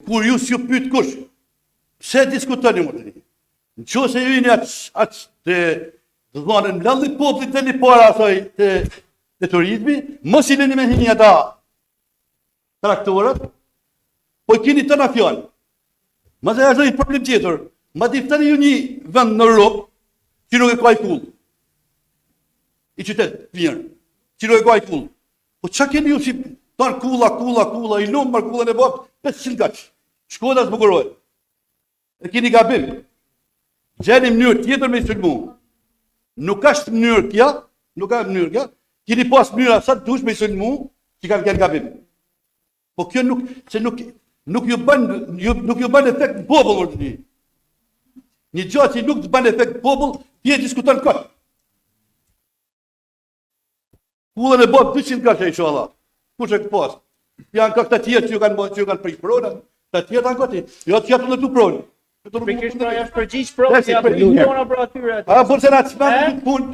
Kur ju s'ju pyet kush, pse diskutoni më tani? Nëse ju jeni atë të dhënën lëndë popullit të para asaj të turizmi, mos i lëni me hini ata traktorët, po keni të na fjalë. Mos e është një problem tjetër. Ma diftani ju një vend në Europë që nuk e ka i kull. I qytet mirë, që nuk e ka i kull. Po çka keni ju si tar kulla, i lumë mar kullën e bot 500 kaç. Shkoda zbukurohet. E keni gabim. Gjeni mënyrë tjetër me sulmu. Nuk ka mënyrë kja, nuk ka mënyrë kja. Keni pas mënyra sa dush me sulmu, që kanë gabim. Po kjo nuk ju bën efekt popull më. Një gjatë që nuk të bën efekt popull, ti e diskuton këtë. Kullën e bot 200 kaç inshallah. Kush e ka pas? Janë këta tjerë që ju kanë prish pronën, të tjerë kanë gati. Jo të japën këtu pronë. Pikërisht pra është përgjigj pronë, ja përgjigj prona për atyre. A po se na çfarë punë